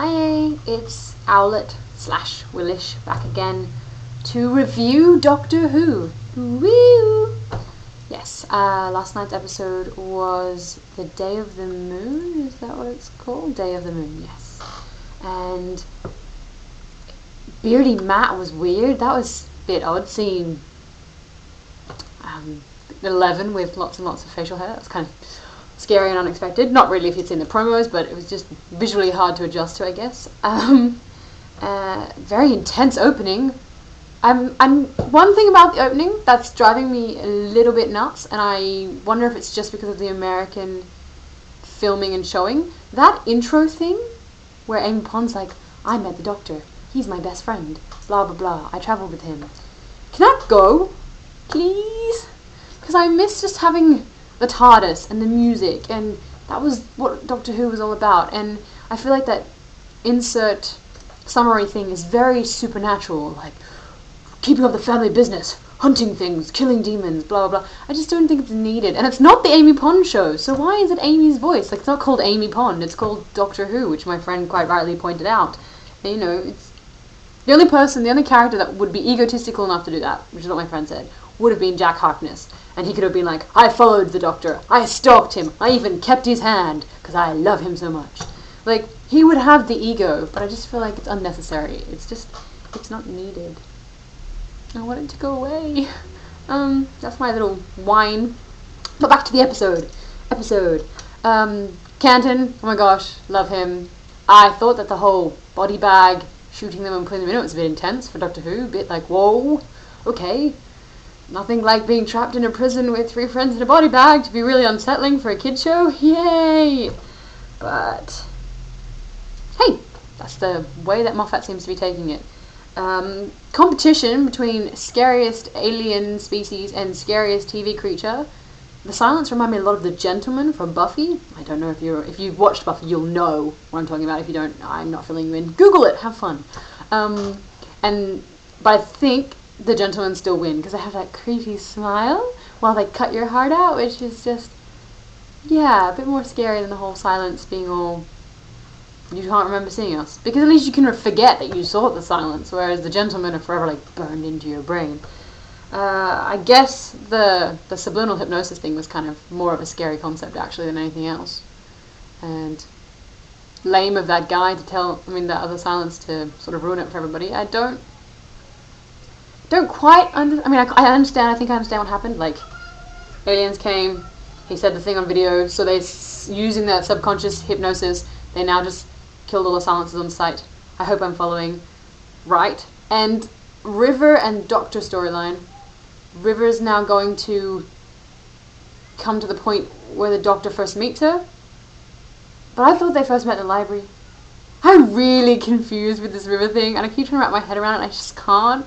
Hi, it's Owlet / Willish back again to review Doctor Who. Woo! Yes, last night's episode was the Day of the Moon, is that what it's called? Day of the Moon, yes. And Beardy Matt was weird. That was a bit odd seeing 11 with lots and lots of facial hair. That was kind of scary and unexpected. Not really if you'd seen the promos, but it was just visually hard to adjust to, I guess. Very intense opening. One thing about the opening that's driving me a little bit nuts, and I wonder if it's just because of the American filming and showing, that intro thing where Amy Pond's like, I met the Doctor, he's my best friend, blah blah blah, I travelled with him. Can that go? Please? Because I miss just having the TARDIS and the music, and that was what Doctor Who was all about, and I feel like that insert summary thing is very supernatural, like keeping up the family business, hunting things, killing demons, blah blah blah. I just don't think it's needed, and it's not the Amy Pond show, so why is it Amy's voice? Like, it's not called Amy Pond, it's called Doctor Who, which my friend quite rightly pointed out. And, you know, it's the only character that would be egotistical enough to do that, which is what my friend said, would have been Jack Harkness. And he could have been like, I followed the Doctor, I stalked him, I even kept his hand, because I love him so much. Like, he would have the ego, but I just feel like it's unnecessary. It's not needed. I want it to go away. That's my little whine. But back to the episode. Canton, oh my gosh, love him. I thought that the whole body bag, shooting them and putting them in it was a bit intense for Doctor Who. A bit like, whoa, okay. Nothing like being trapped in a prison with 3 friends in a body bag to be really unsettling for a kid show. Yay! But hey, that's the way that Moffat seems to be taking it. Competition between scariest alien species and scariest TV creature. The silence reminded me a lot of the Gentleman from Buffy. I don't know if you've watched Buffy, you'll know what I'm talking about. If you don't, I'm not filling you in. Google it, have fun. But I think the Gentlemen still win because they have that creepy smile while they cut your heart out, which is just, yeah, a bit more scary than the whole silence being all, you can't remember seeing us. Because at least you can forget that you saw the silence, whereas the Gentlemen are forever like burned into your brain. I guess the subliminal hypnosis thing was kind of more of a scary concept actually than anything else. And lame of that guy to that other silence to sort of ruin it for everybody. I don't quite I understand, I think I understand what happened. Like, aliens came, he said the thing on video, so they, using that subconscious hypnosis, they now just killed all the silences on sight. I hope I'm following right. And River and Doctor storyline. River's now going to come to the point where the Doctor first meets her. But I thought they first met in the library. I'm really confused with this River thing, and I keep trying to wrap my head around it, and I just can't.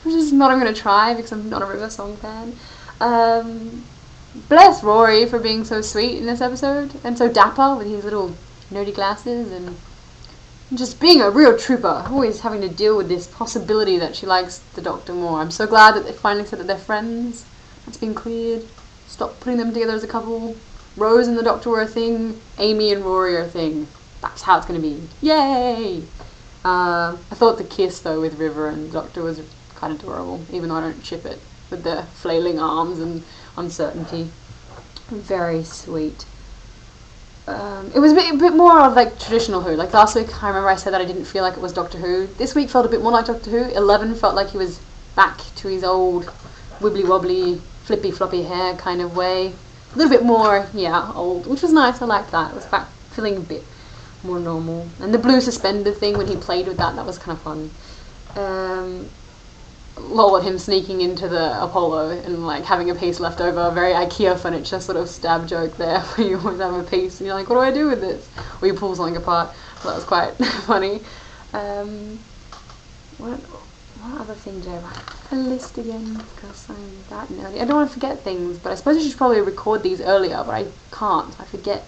I'm just not even going to try because I'm not a River song fan. Bless Rory for being so sweet in this episode, and so dapper with his little nerdy glasses, and just being a real trooper, always having to deal with this possibility that she likes the Doctor more. I'm so glad that they finally said that they're friends. That's been cleared. Stop putting them together as a couple. Rose and the Doctor were a thing. Amy and Rory are a thing. That's how it's going to be. Yay! I thought the kiss, though, with River and the Doctor was kind of adorable, even though I don't ship it, with the flailing arms and uncertainty. Very sweet. It was a bit more of like traditional Who. Like last week, I remember I said that I didn't feel like it was Doctor Who. This week felt a bit more like Doctor Who. 11 felt like he was back to his old wibbly wobbly, flippy floppy hair kind of way. A little bit more, old, which was nice. I liked that. It was back feeling a bit more normal. And the blue suspender thing when he played with that was kind of fun. Lol at him sneaking into the Apollo and like having a piece left over, very IKEA furniture sort of stab joke there, where you always have a piece and you're like, what do I do with this? Or you pull something apart. That was quite funny. What other thing do I write? A list again, because I'm that nerdy. I don't want to forget things, but I suppose I should probably record these earlier, but I can't. I forget.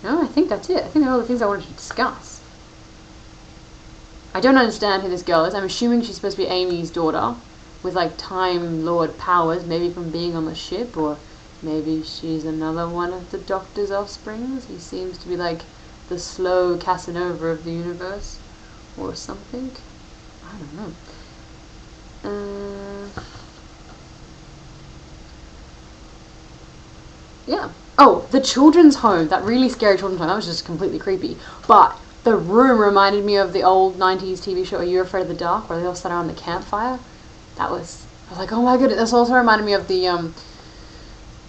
No, I think that's it. I think they're all the things I wanted to discuss. I don't understand who this girl is. I'm assuming she's supposed to be Amy's daughter. with like Time Lord powers, maybe from being on the ship, or maybe she's another one of the Doctor's offsprings. He seems to be like the slow Casanova of the universe, or something. I don't know. Yeah. Oh, the children's home. That really scary children's home. That was just completely creepy. But the room reminded me of the old 90s TV show Are You Afraid of the Dark, where they all sat around the campfire. I was like, oh my goodness. This also reminded me of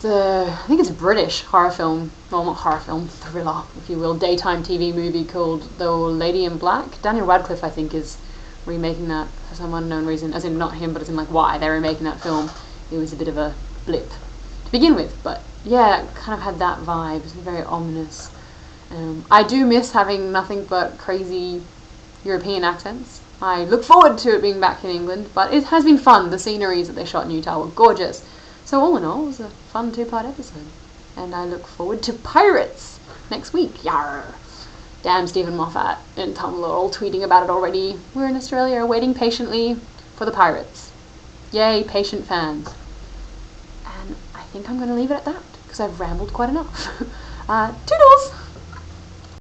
I think it's a British horror film, well, not horror film, thriller, if you will, daytime TV movie called The Lady in Black. Daniel Radcliffe, I think, is remaking that for some unknown reason, as in not him, but as in like why they're remaking that film. It was a bit of a blip to begin with, but yeah, it kind of had that vibe. It was very ominous. I do miss having nothing but crazy European accents. I look forward to it being back in England, but it has been fun. The sceneries that they shot in Utah were gorgeous. So all in all, it was a fun 2-part episode. And I look forward to Pirates next week. Yarr! Damn Stephen Moffat and Tom Laurel tweeting about it already. We're in Australia waiting patiently for the Pirates. Yay, patient fans. And I think I'm going to leave it at that, because I've rambled quite enough. Toodles!